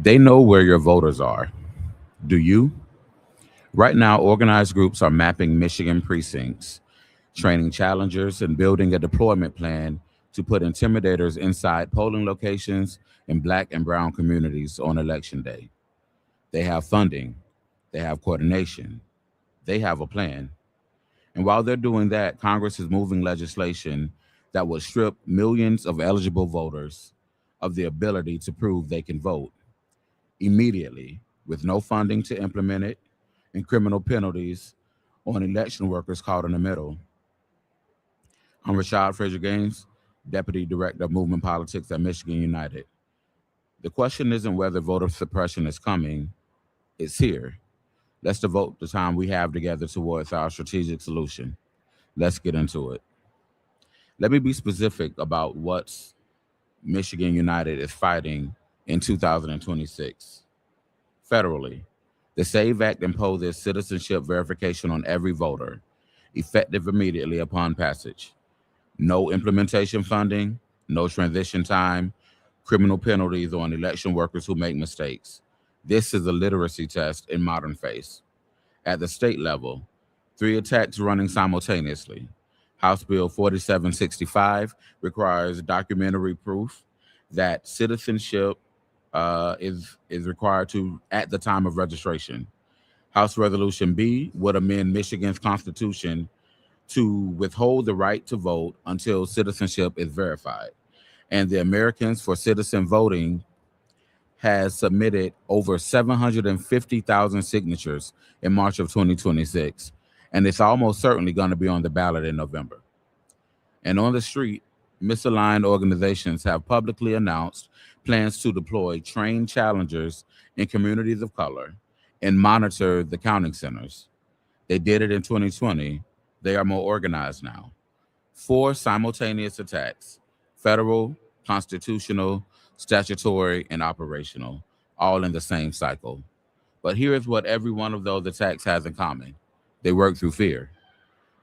They know where your voters are. Do you? Right now, organized groups are mapping Michigan precincts, training challengers, and building a deployment plan to put intimidators inside polling locations in black and brown communities on election day. They have funding, they have coordination, they have a plan. And while they're doing that, Congress is moving legislation that will strip millions of eligible voters of the ability to prove they can vote immediately with no funding to implement it and criminal penalties on election workers caught in the middle. I'm Rashad Fraser Gaines, Deputy Director of Movement Politics at Michigan United. The question isn't whether voter suppression is coming, it's here. Let's devote the time we have together towards our strategic solution. Let's get into it. Let me be specific about what Michigan United is fighting in 2026. Federally, the SAVE Act imposes citizenship verification on every voter, effective immediately upon passage. No implementation funding, no transition time, criminal penalties on election workers who make mistakes. This is a literacy test in modern face. At the state level, three attacks running simultaneously. House Bill 4765 requires documentary proof that citizenship is required to at the time of registration. House Resolution B would amend Michigan's constitution to withhold the right to vote until citizenship is verified. And the Americans for Citizen Voting has submitted over 750,000 signatures in March of 2026, and it's almost certainly going to be on the ballot in November. And on the street, misaligned organizations have publicly announced plans to deploy trained challengers in communities of color and monitor the counting centers. They did it in 2020. They are more organized now. Four simultaneous attacks: federal, constitutional, statutory, and operational, all in the same cycle. But here is what every one of those attacks has in common: they work through fear.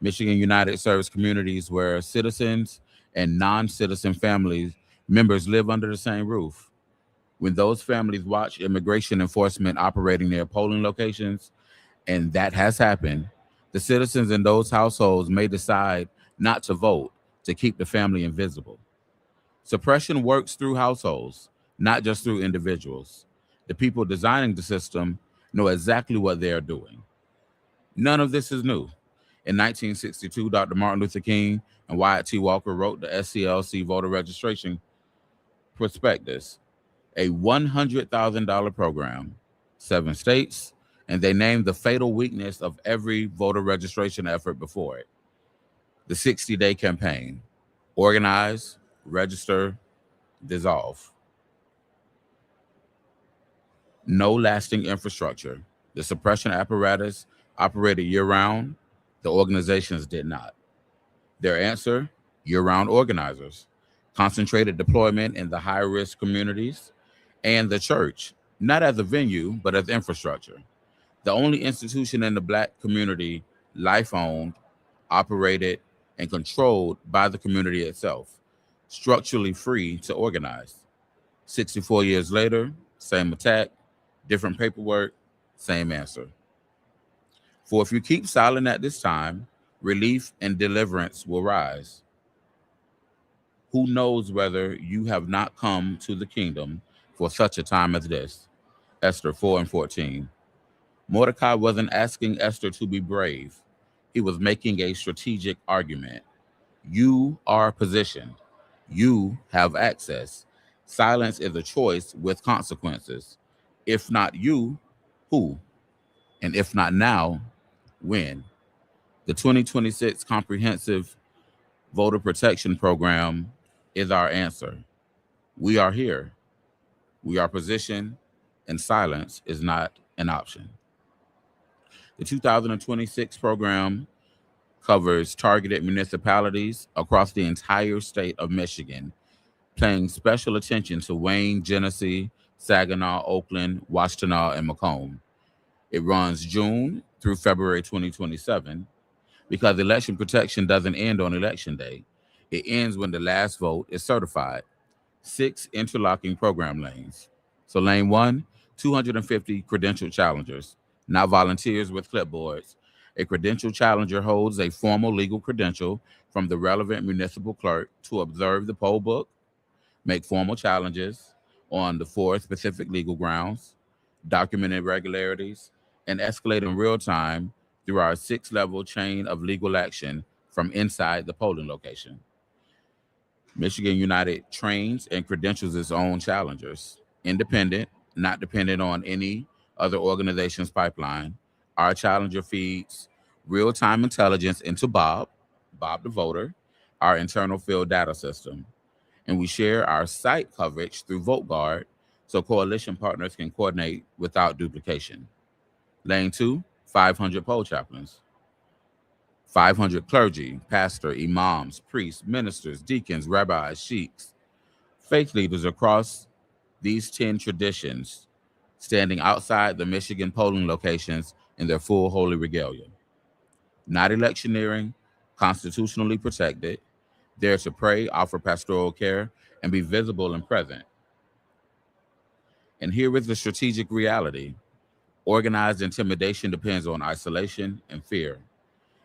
Michigan United serves communities where citizens and non citizen families members live under the same roof. When those families watch immigration enforcement operating near polling locations, and that has happened, the citizens in those households may decide not to vote to keep the family invisible. Suppression works through households, not just through individuals. The people designing the system know exactly what they are doing. None of this is new. In 1962, Dr. Martin Luther King and Wyatt T. Walker wrote the SCLC voter registration prospectus, a $100,000 program, 7 states, and they named the fatal weakness of every voter registration effort before it: the 60-day campaign. Organize, register, dissolve. No lasting infrastructure. The suppression apparatus operated year-round. The organizations did not. Their answer: year-round organizers, concentrated deployment in the high-risk communities, and the church, not as a venue, but as infrastructure. The only institution in the black community life-owned, operated, and controlled by the community itself, structurally free to organize. 64 years later, same attack, different paperwork, same answer. For if you keep silent at this time, relief and deliverance will rise. Who knows whether you have not come to the kingdom for such a time as this? Esther 4 and 14. Mordecai wasn't asking Esther to be brave. He was making a strategic argument. You are positioned. You have access. Silence is a choice with consequences. If not you, who? And if not now, when? The 2026 Comprehensive Voter Protection Program is our answer. We are here. We are positioned, and silence is not an option. The 2026 program covers targeted municipalities across the entire state of Michigan, paying special attention to Wayne, Genesee, Saginaw, Oakland, Washtenaw, and Macomb. It runs June through February 2027 because election protection doesn't end on election day. It ends when the last vote is certified. 6 interlocking program lanes. So lane one, 250 credentialed challengers, not volunteers with clipboards. A credential challenger holds a formal legal credential from the relevant municipal clerk to observe the poll book, make formal challenges on the four specific legal grounds, document irregularities, and escalate in real time through our six-level chain of legal action from inside the polling location. Michigan United trains and credentials its own challengers, independent, not dependent on any other organization's pipeline. Our challenger feeds real-time intelligence into Bob the voter, our internal field data system, and we share our site coverage through VoteGuard so coalition partners can coordinate without duplication. Lane two, 500 poll chaplains, 500 clergy, pastor, imams, priests, ministers, deacons, rabbis, sheiks, faith leaders across these 10 traditions standing outside the Michigan polling locations in their full holy regalia. Not electioneering, constitutionally protected, there to pray, offer pastoral care, and be visible and present. And here is the strategic reality. Organized intimidation depends on isolation and fear.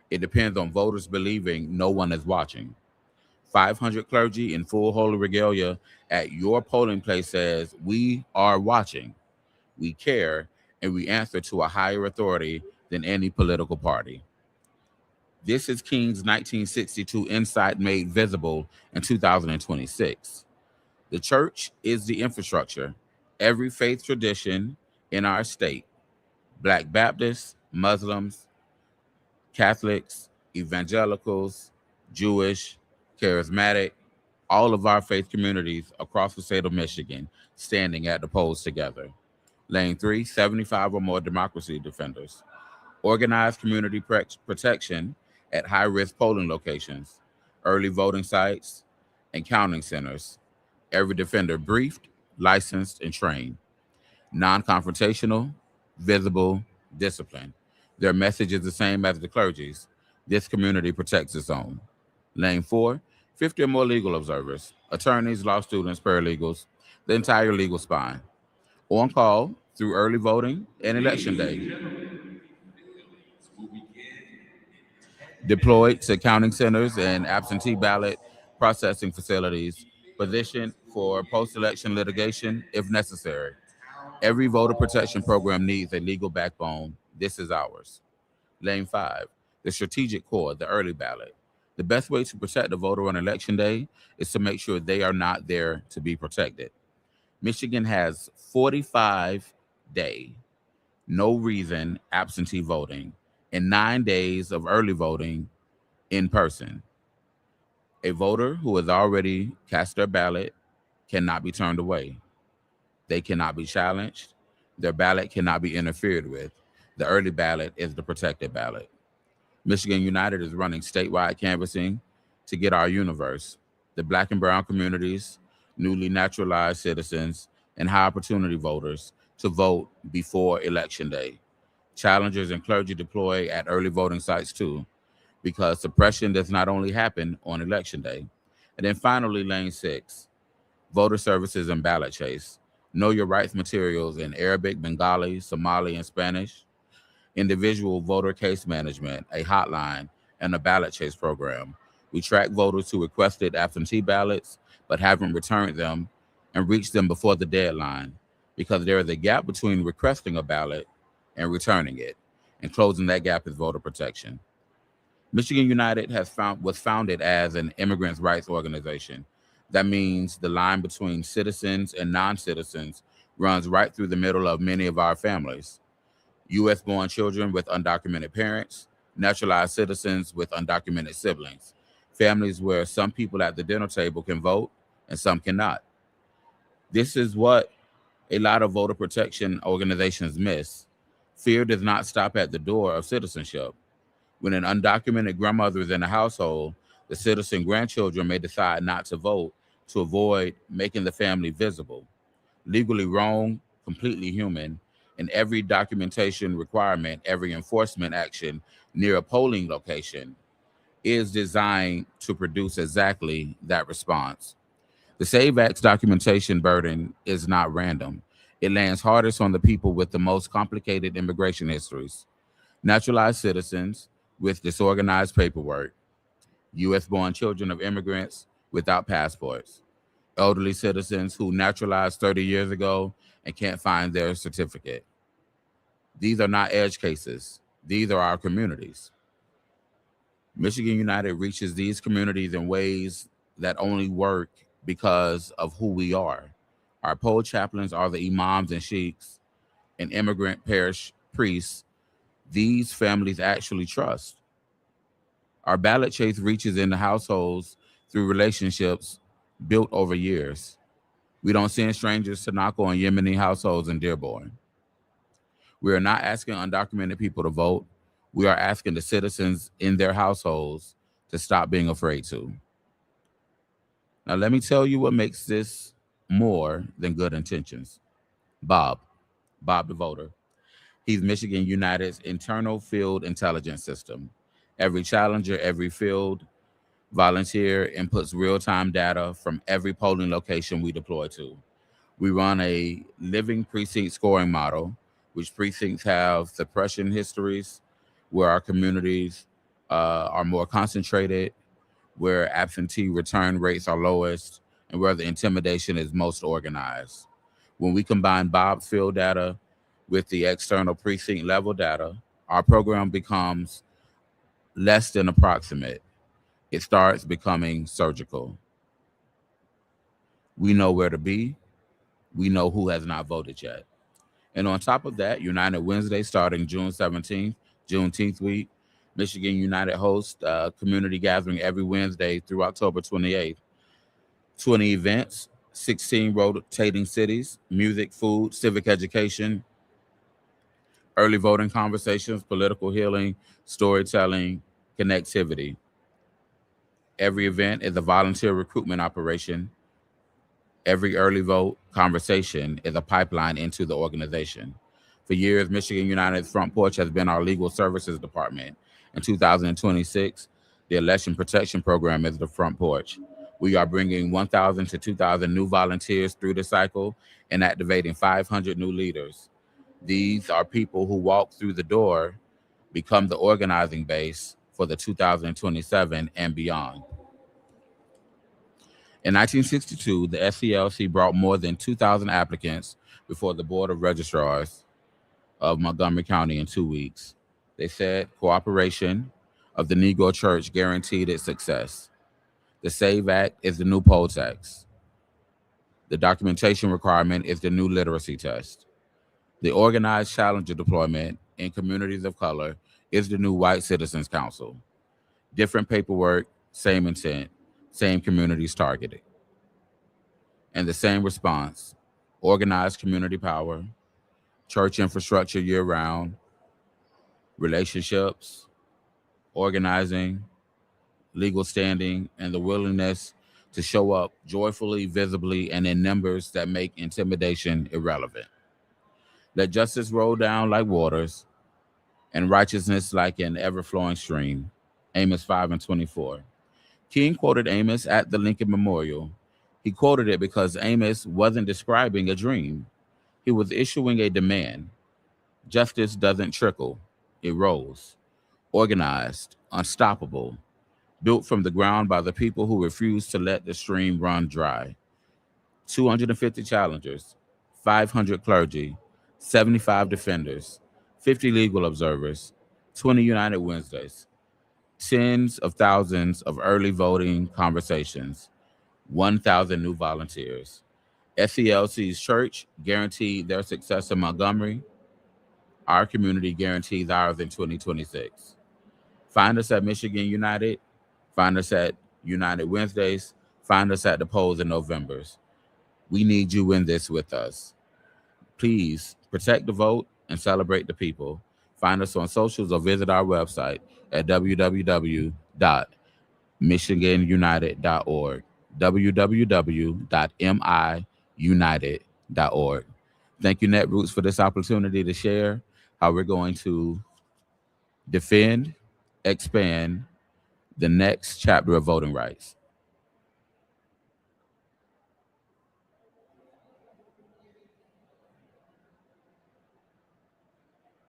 It depends on voters believing no one is watching. 500 clergy in full holy regalia at your polling place says, we are watching, we care, and we answer to a higher authority than any political party. This is King's 1962 insight made visible in 2026. The church is the infrastructure. Every faith tradition in our state, Black Baptists, Muslims, Catholics, evangelicals, Jewish, charismatic, all of our faith communities across the state of Michigan standing at the polls together. Lane three, 75 or more democracy defenders. Organized community protection at high-risk polling locations, early voting sites, and counting centers. Every defender briefed, licensed, and trained. Non-confrontational, visible, disciplined. Their message is the same as the clergy's. This community protects its own. Lane four, 50 or more legal observers, attorneys, law students, paralegals, the entire legal spine. On call through early voting and election day. Deployed to counting centers and absentee ballot processing facilities, positioned for post-election litigation if necessary. Every voter protection program needs a legal backbone. This is ours. Lane five, the strategic core, the early ballot. The best way to protect the voter on election day is to make sure they are not there to be protected. Michigan has 45-day, no reason absentee voting and 9 days of early voting in person. A voter who has already cast their ballot cannot be turned away. They cannot be challenged. Their ballot cannot be interfered with. The early ballot is the protected ballot. Michigan United is running statewide canvassing to get our universe, the Black and brown communities, newly naturalized citizens, and high opportunity voters to vote before Election Day. Challengers and clergy deploy at early voting sites too, because suppression does not only happen on Election Day. And then finally, lane six, voter services and ballot chase. Know your rights materials in Arabic, Bengali, Somali, and Spanish. Individual voter case management, a hotline, and a ballot chase program. We track voters who requested absentee ballots but haven't returned them and reached them before the deadline, because there is a gap between requesting a ballot and returning it, and closing that gap is voter protection. Michigan United was founded as an immigrants' rights organization. That means the line between citizens and non-citizens runs right through the middle of many of our families. U.S.-born children with undocumented parents, naturalized citizens with undocumented siblings, families where some people at the dinner table can vote and some cannot. This is what a lot of voter protection organizations miss. Fear does not stop at the door of citizenship. When an undocumented grandmother is in the household, the citizen grandchildren may decide not to vote to avoid making the family visible. Legally wrong, completely human, and every documentation requirement, every enforcement action near a polling location is designed to produce exactly that response. The SAVE Act's documentation burden is not random. It lands hardest on the people with the most complicated immigration histories: naturalized citizens with disorganized paperwork, U.S. born children of immigrants without passports, elderly citizens who naturalized 30 years ago and can't find their certificate. These are not edge cases, these are our communities. Michigan United reaches these communities in ways that only work because of who we are. Our pole chaplains are the imams and sheiks and immigrant parish priests these families actually trust. Our ballot chase reaches into households through relationships built over years. We don't send strangers to knock on Yemeni households in Dearborn. We are not asking undocumented people to vote. We are asking the citizens in their households to stop being afraid to. Now, let me tell you what makes this more than good intentions. Bob, Bob the voter. He's Michigan United's internal field intelligence system. Every challenger, every field volunteer inputs real-time data from every polling location we deploy to. We run a living precinct scoring model, which precincts have suppression histories, where our communities are more concentrated, where absentee return rates are lowest, and where the intimidation is most organized. When we combine Bob's field data with the external precinct level data, our program becomes less than approximate. It starts becoming surgical. We know where to be. We know who has not voted yet. And on top of that, United Wednesday starting June 17th, Juneteenth week, Michigan United hosts a community gathering every Wednesday through October 28th. 20 events, 16 rotating cities, music, food, civic education, early voting conversations, political healing, storytelling, connectivity. Every event is a volunteer recruitment operation. Every early vote conversation is a pipeline into the organization. For years, Michigan United's Front Porch has been our legal services department. In 2026, the Election Protection Program is the Front Porch. We are bringing 1,000 to 2,000 new volunteers through the cycle and activating 500 new leaders. These are people who walk through the door, become the organizing base for the 2027 and beyond. In 1962, the SCLC brought more than 2,000 applicants before the Board of Registrars of Montgomery County in 2 weeks. They said cooperation of the Negro Church guaranteed its success. The SAVE Act is the new poll tax. The documentation requirement is the new literacy test. The organized challenger deployment in communities of color is the new White Citizens Council. Different paperwork, same intent, same communities targeted. And the same response: organized community power, church infrastructure year-round, relationships, organizing, legal standing, and the willingness to show up joyfully, visibly, and in numbers that make intimidation irrelevant. Let justice roll down like waters and righteousness like an ever-flowing stream. Amos 5:24. King quoted Amos at the Lincoln Memorial. He quoted it because Amos wasn't describing a dream. He was issuing a demand. Justice doesn't trickle, it rolls. Organized, unstoppable, built from the ground by the people who refuse to let the stream run dry. 250 challengers, 500 clergy, 75 defenders, 50 legal observers, 20 United Wednesdays, tens of thousands of early voting conversations, 1,000 new volunteers. SCLC's church guaranteed their success in Montgomery. Our community guarantees ours in 2026. Find us at Michigan United. Find us at United Wednesdays. Find us at the polls in Novembers. We need you in this with us. Please protect the vote and celebrate the people. Find us on socials or visit our website at www.michiganunited.org. www.miunited.org. Thank you, Netroots, for this opportunity to share how we're going to defend, expand the next chapter of voting rights.